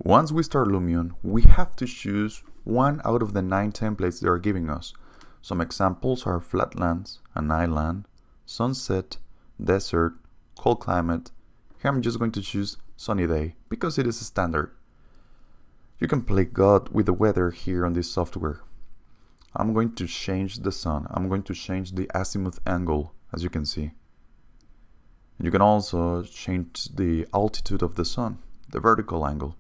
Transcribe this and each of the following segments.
Once we start Lumion, we have to choose one out of the 9 templates they are giving us. Some examples are flatlands, an island, sunset, desert, cold climate. Here I'm just going to choose sunny day because it is a standard. You can play God with the weather here on this software. I'm going to change the sun. I'm going to change the azimuth angle, as you can see. You can also change the altitude of the sun, the vertical angle.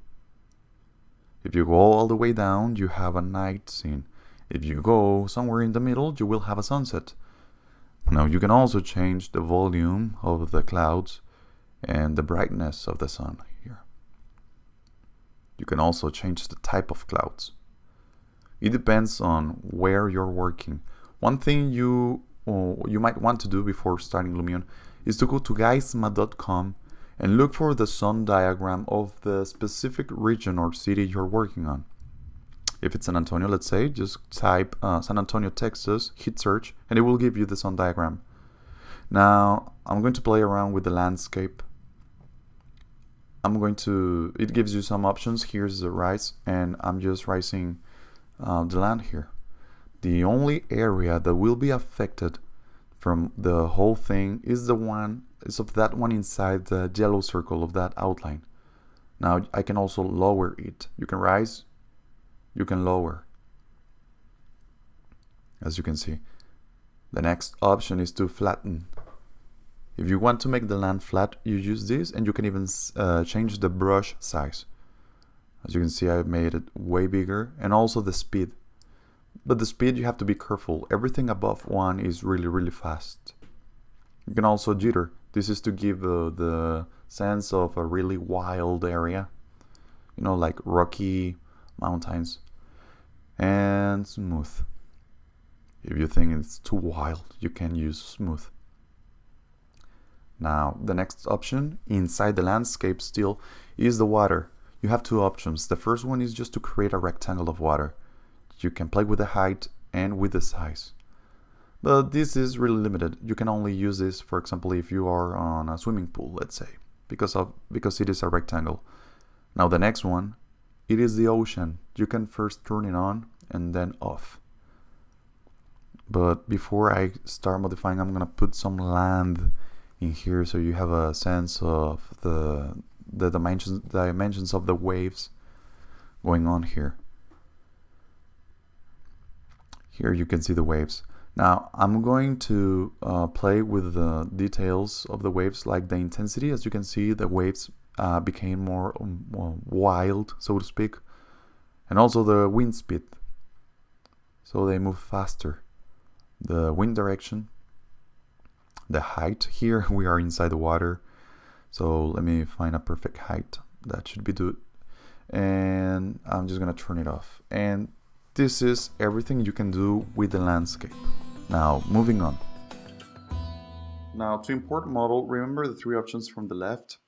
If you go all the way down, you have a night scene. If you go somewhere in the middle, you will have a sunset. Now you can also change the volume of the clouds and the brightness of the sun here. You can also change the type of clouds. It depends on where you're working. One thing you might want to do before starting Lumion is to go to guysma.com and look for the sun diagram of the specific region or city you're working on. If it's San Antonio, let's say, just type San Antonio, Texas, hit search, and it will give you the sun diagram. Now, I'm going to play around with the landscape. It gives you some options. Here's the rise, and I'm just rising the land here. The only area that will be affected from the whole thing is of that one inside the yellow circle of that outline. Now I can also lower it. You can rise, you can lower. As you can see, the next option is to flatten. If you want to make the land flat, you use this, and you can even change the brush size. As you can see, I've made it way bigger, and also the speed. But the speed, you have to be careful. Everything above 1 is really fast. You can also jitter. This is to give the sense of a really wild area, you know, like rocky mountains. And smooth. If you think it's too wild, you can use smooth. Now, the next option inside the landscape still is the water. You have 2 options. The first one is just to create a rectangle of water. You can play with the height and with the size. But this is really limited. You can only use this, for example, if you are on a swimming pool, let's say, because it is a rectangle. Now the next one, it is the ocean. You can first turn it on and then off. But before I start modifying, I'm gonna put some land in here so you have a sense of the dimensions of the waves going on here. Here you can see the waves. Now I'm going to play with the details of the waves, like the intensity. As you can see, the waves became more wild, so to speak, and also the wind speed, so they move faster. The wind direction, the height. Here we are inside the water, so let me find a perfect height. That should be good, and I'm just gonna turn it off. And this is everything you can do with the landscape. Now, moving on. Now, to import model, remember the 3 options from the left: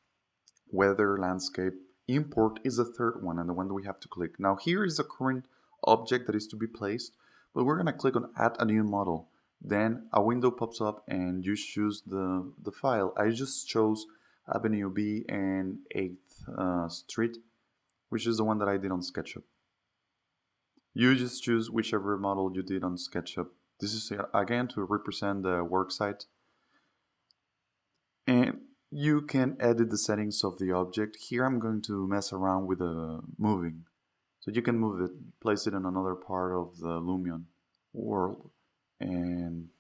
weather, landscape. Import is the 3rd one, and the one that we have to click. Now, here is the current object that is to be placed, but we're gonna click on add a new model. Then a window pops up and you choose the file. I just chose Avenue B and 8th Street, which is the one that I did on SketchUp. You just choose whichever model you did on SketchUp. This is again to represent the worksite. And you can edit the settings of the object. Here I'm going to mess around with the moving. So you can move it, place it in another part of the Lumion world. And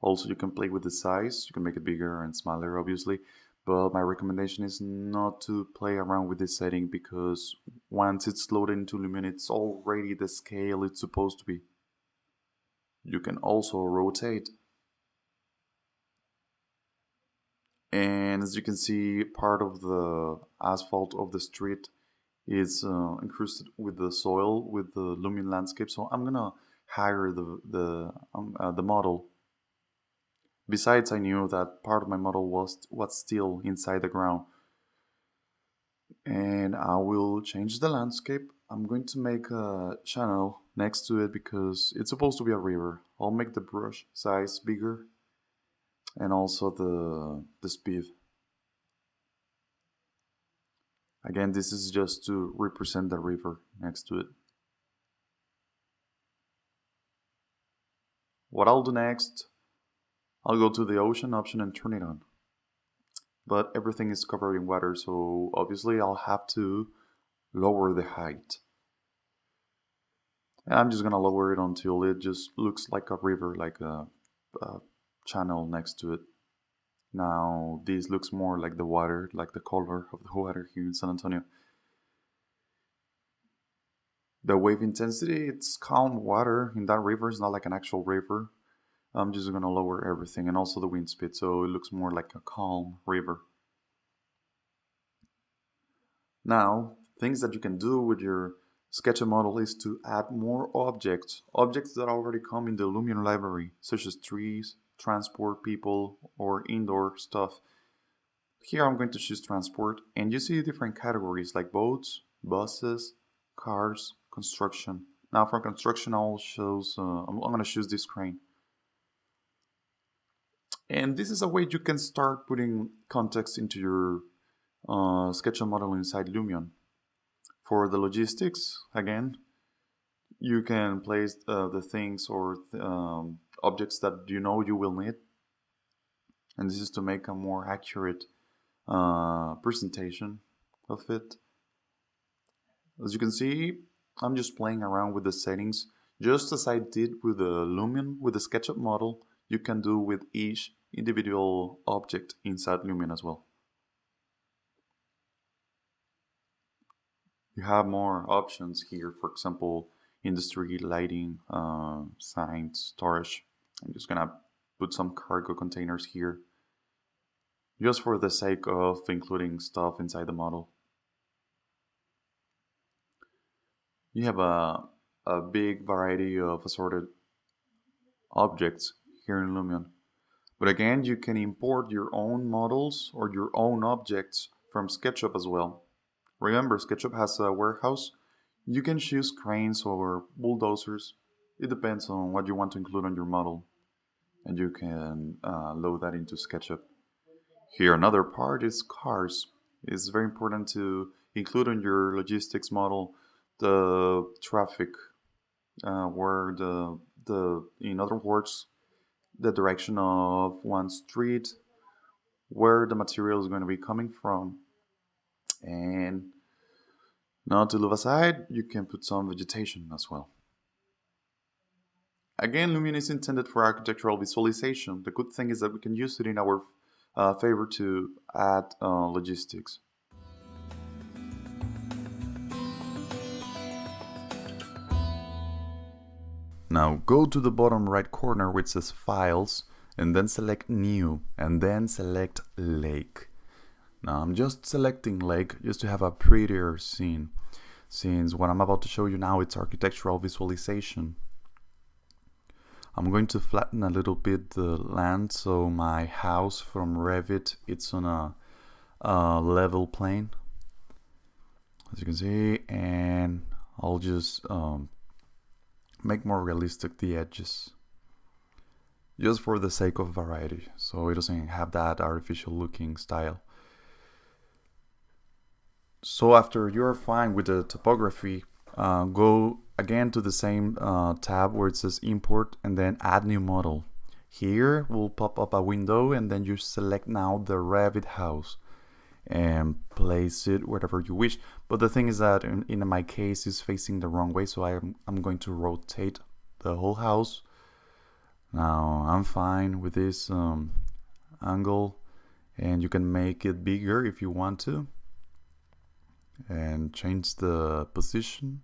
also you can play with the size. You can make it bigger and smaller, obviously. But my recommendation is not to play around with this setting, because once it's loaded into Lumion, it's already the scale it's supposed to be. You can also rotate. And as you can see, part of the asphalt of the street is encrusted with the soil, with the Lumion landscape. So I'm gonna hire the model. Besides, I knew that part of my model was still inside the ground. And I will change the landscape. I'm going to make a channel next to it because it's supposed to be a river. I'll make the brush size bigger and also the speed. Again, this is just to represent the river next to it. What I'll do next, I'll go to the ocean option and turn it on. But everything is covered in water, so obviously I'll have to lower the height. And I'm just gonna lower it until it just looks like a river, like a channel next to it. Now this looks more like the water, like the color of the water here in San Antonio. The wave intensity, it's calm water in that river. It's not like an actual river. I'm just gonna lower everything, and also the wind speed, so it looks more like a calm river. Now, things that you can do with your SketchUp model is to add more objects that already come in the Lumion library, such as trees, transport, people, or indoor stuff. Here I'm going to choose transport, and you see different categories like boats, buses, cars, construction. Now for construction, I'm going to choose this crane. And this is a way you can start putting context into your SketchUp model inside Lumion. For the logistics, again, you can place the things or objects that you know you will need. And this is to make a more accurate presentation of it. As you can see, I'm just playing around with the settings, just as I did with the Lumion, with the SketchUp model. You can do with each individual object inside Lumion as well. You have more options here, for example, industry, lighting, signs, storage. I'm just gonna put some cargo containers here, just for the sake of including stuff inside the model. You have a big variety of assorted objects here in Lumion. But again, you can import your own models or your own objects from SketchUp as well. Remember, SketchUp has a warehouse. You can choose cranes or bulldozers. It depends on what you want to include on your model. And you can load that into SketchUp. Here, another part is cars. It's very important to include on your logistics model the traffic, where in other words, the direction of one street, where the material is going to be coming from. And now to leave aside, you can put some vegetation as well. Again, Lumion is intended for architectural visualization. The good thing is that we can use it in our favor to add logistics. Now go to the bottom right corner which says Files, and then select New, and then select Lake. Now I'm just selecting Lake just to have a prettier scene, since what I'm about to show you now it's architectural visualization. I'm going to flatten a little bit the land so my house from Revit it's on a level plane, as you can see, and I'll just make more realistic the edges, just for the sake of variety, so it doesn't have that artificial looking style. So after you're fine with the topography, go again to the same tab where it says Import and then Add New Model. Here will pop up a window, and then you select now the Revit house and place it wherever you wish. But the thing is that in my case it's facing the wrong way, so I'm going to rotate the whole house. Now I'm fine with this angle, and you can make it bigger if you want to, and change the position.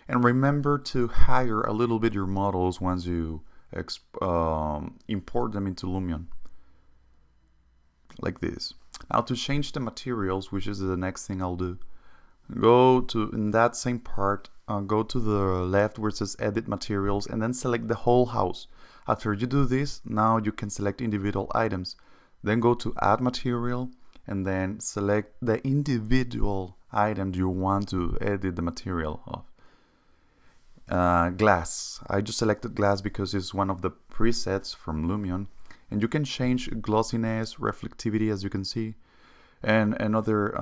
And remember to higher a little bit your models once you import them into Lumion, like this. Now to change the materials, which is the next thing I'll do, go to, in that same part, go to the left where it says Edit Materials, and then select the whole house. After you do this, now you can select individual items. Then go to Add Material, and then select the individual item you want to edit the material of. Glass. I just selected glass because it's one of the presets from Lumion. And you can change glossiness, reflectivity, as you can see. and other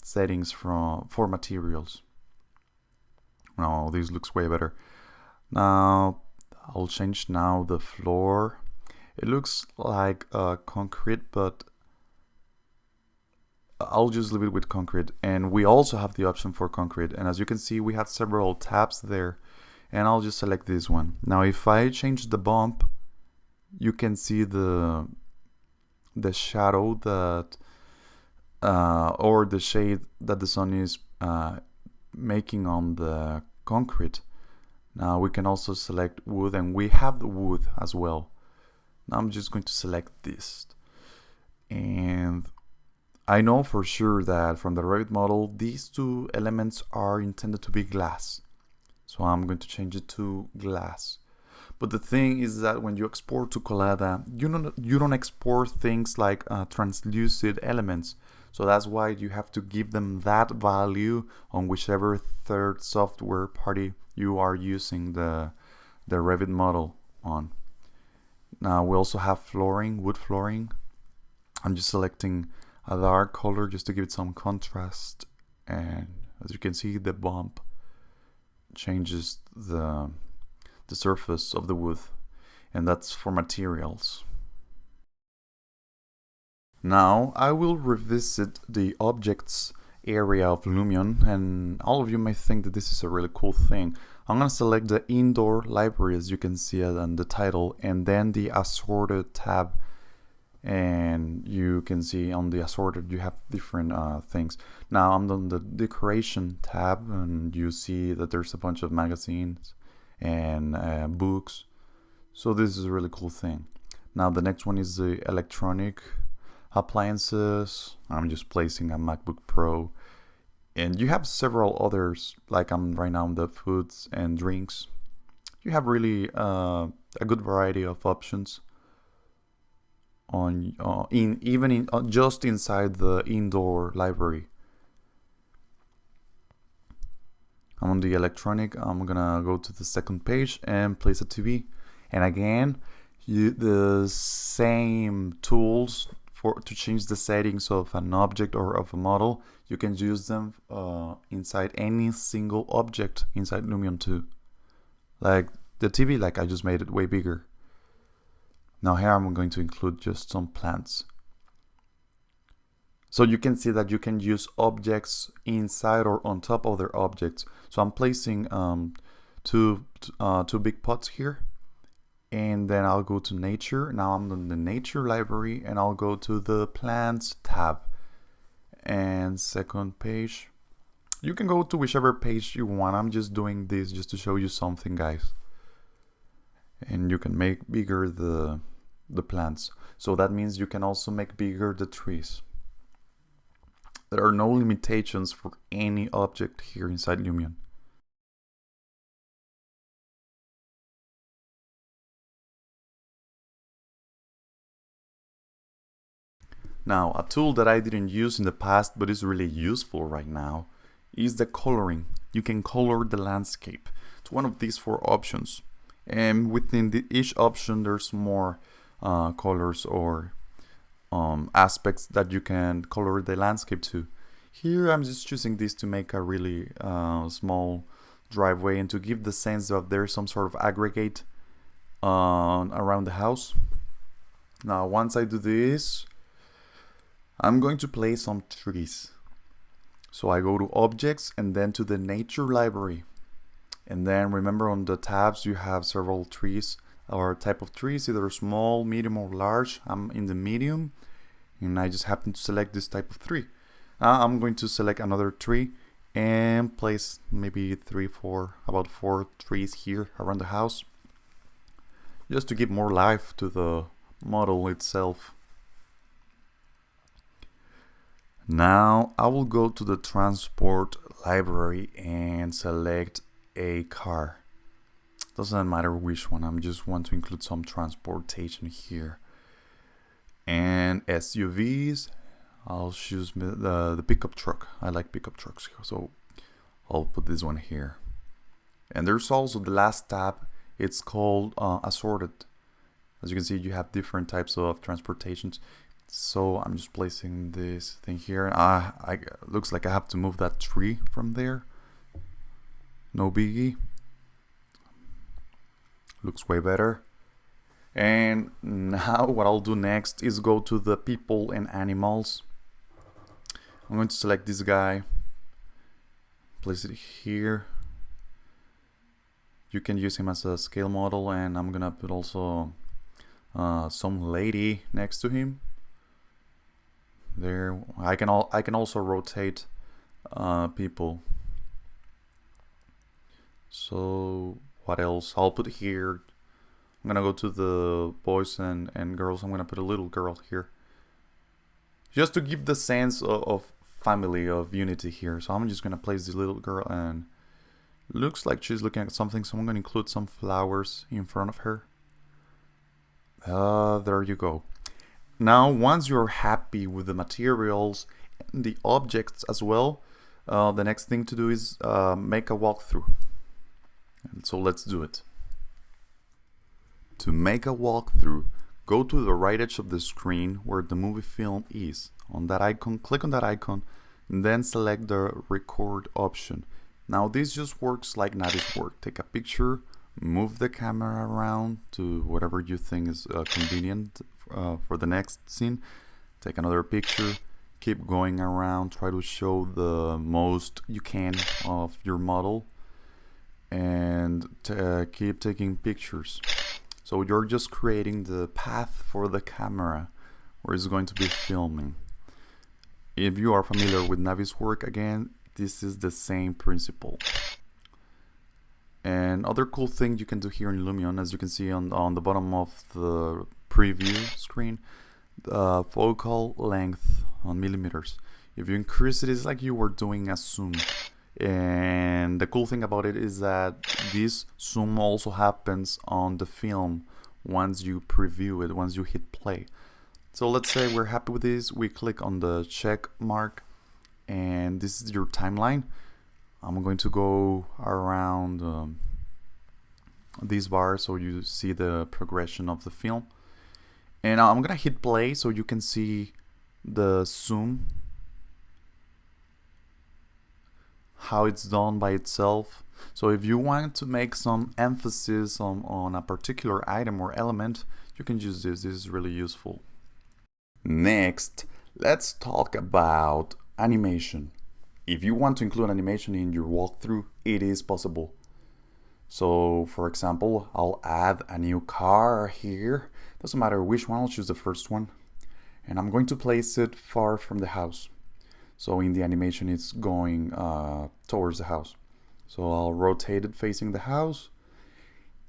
settings for materials. Oh, this looks way better. Now I'll change now the floor. It looks like concrete, but I'll just leave it with concrete. And we also have the option for concrete, and as you can see, we have several tabs there, and I'll just select this one. Now if I change the bump, you can see the shadow that or the shade that the sun is making on the concrete. Now we can also select wood, and we have the wood as well. Now I'm just going to select this, and I know for sure that from the Revit model these two elements are intended to be glass, so I'm going to change it to glass. But the thing is that when you export to Collada, you don't export things like translucent elements. So that's why you have to give them that value on whichever third software party you are using the Revit model on. Now we also have flooring, wood flooring. I'm just selecting a dark color just to give it some contrast, and as you can see, the bump changes the surface of the wood, and that's for materials. Now I will revisit the objects area of Lumion, and all of you may think that this is a really cool thing. I'm going to select the indoor library, as you can see on the title, and then the assorted tab, and you can see on the assorted you have different things. Now I'm on the decoration tab, and you see that there's a bunch of magazines and books, so this is a really cool thing. Now the next one is the electronic appliances. I'm just placing a MacBook Pro, and you have several others, like I'm right now on the foods and drinks. You have really a good variety of options on just inside the indoor library. I'm on the electronic. I'm gonna go to the second page and place a TV, and again the same tools to change the settings of an object or of a model. You can use them inside any single object inside Lumion 2. Like the TV, like I just made it way bigger. Now here I'm going to include just some plants. So you can see that you can use objects inside or on top of their objects. So I'm placing two big pots here. And then I'll go to nature. Now I'm on the nature library, and I'll go to the plants tab. And second page, you can go to whichever page you want. I'm just doing this just to show you something, guys. And you can make bigger the plants. So that means you can also make bigger the trees. There are no limitations for any object here inside Lumion. Now, a tool that I didn't use in the past but is really useful right now is the coloring. You can color the landscape. It's one of these 4 options, and within each option there's more colors or aspects that you can color the landscape to. Here I'm just choosing this to make a really small driveway and to give the sense that there's some sort of aggregate around the house. Now once I do this, I'm going to place some trees. So I go to objects and then to the nature library. And then remember on the tabs you have several trees or type of trees, either small, medium or large. I'm in the medium, and I just happen to select this type of tree. Now I'm going to select another tree and place maybe about 4 trees here around the house, just to give more life to the model itself. Now I will go to the transport library and select a car. Doesn't matter which one, I just want to include some transportation here. And SUVs, I'll choose the pickup truck. I like pickup trucks, so I'll put this one here. And there's also the last tab, it's called assorted. As you can see, you have different types of transportations. So I'm just placing this thing here. Looks like I have to move that tree from there. No biggie. Looks way better. And now what I'll do next is go to the people and animals. I'm going to select this guy, place it here. You can use him as a scale model, and I'm gonna put also some lady next to him. There, I can also rotate people. So what else? I'll put here. I'm gonna go to the boys and girls. I'm gonna put a little girl here, just to give the sense of family, of unity here. So I'm just gonna place this little girl, and looks like she's looking at something. So I'm gonna include some flowers in front of her. There you go. Now, once you're happy with the materials and the objects as well, the next thing to do is make a walkthrough. And so let's do it. To make a walkthrough, go to the right edge of the screen where the movie film is. On that icon, click on that icon, and then select the record option. Now this just works like Navi's work. Take a picture, move the camera around to whatever you think is convenient for the next scene. Take another picture, keep going around, try to show the most you can of your model, and keep taking pictures. So you're just creating the path for the camera where it's going to be filming. If you are familiar with Navi's work, again, this is the same principle. And other cool thing you can do here in Lumion, as you can see on the bottom of the preview screen, the focal length on millimeters. If you increase it, it's like you were doing a zoom. And the cool thing about it is that this zoom also happens on the film once you preview it, once you hit play. So let's say we're happy with this, we click on the check mark, and this is your timeline. I'm going to go around these bars so you see the progression of the film. And I'm gonna hit play so you can see the zoom, how it's done by itself. So if you want to make some emphasis on a particular item or element, you can use this. This is really useful. Next, let's talk about animation. If you want to include animation in your walkthrough, it is possible. So for example, I'll add a new car here. Doesn't matter which one, I'll choose the first one. And I'm going to place it far from the house. So in the animation, it's going towards the house. So I'll rotate it facing the house.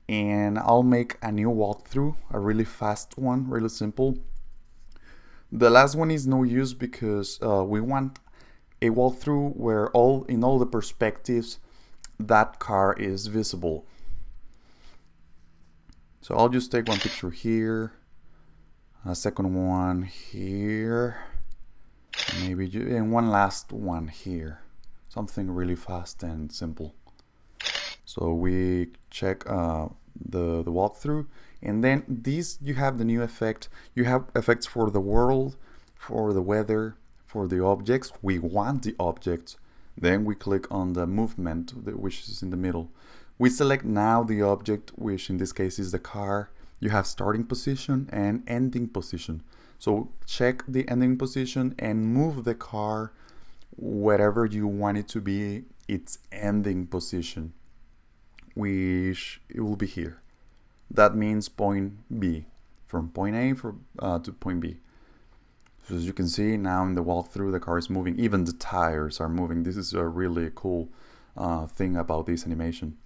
And I'll make a new walkthrough, a really fast one, really simple. The last one is no use because we want a walkthrough where in all the perspectives that car is visible. So I'll just take one picture here, a second one here, maybe, and one last one here. Something really fast and simple. So we check the walkthrough, and then these, you have the new effect. You have effects for the world, for the weather, for the objects. We want the objects. Then we click on the movement, which is in the middle. We select now the object, which in this case is the car. You have starting position and ending position. So check the ending position and move the car wherever you want it to be, its ending position, which it will be here. That means point B, from point A to point B. So as you can see now in the walkthrough, the car is moving. Even the tires are moving. This is a really cool thing about this animation.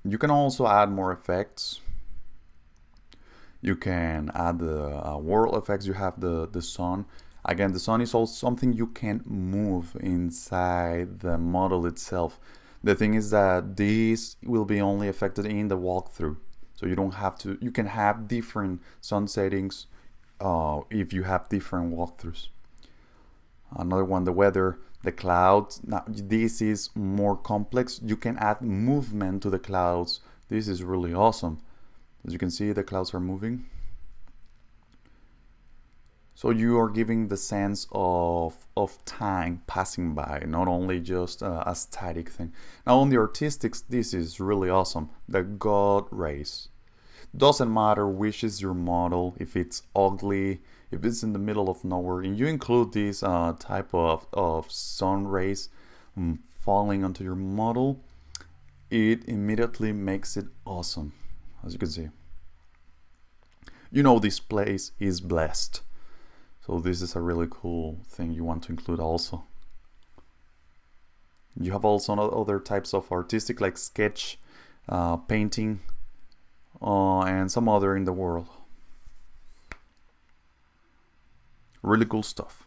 You can also add more effects. You can add the world effects. You have the sun. Again, the sun is also something you can move inside the model itself. The thing is that this will be only affected in the walkthrough. So you don't have to, you can have different sun settings if you have different walkthroughs. Another one, the weather, the clouds. Now this is more complex. You can add movement to the clouds. This is really awesome. As you can see, the clouds are moving. So you are giving the sense of time passing by, not only just a static thing. Now on the artistics, this is really awesome. The God rays. Doesn't matter which is your model, if it's ugly, if it's in the middle of nowhere, and you include this type of sun rays falling onto your model, it immediately makes it awesome, as you can see. You know this place is blessed. So this is a really cool thing you want to include also. You have also other types of artistic like sketch, painting, and some other in the world. Really cool stuff.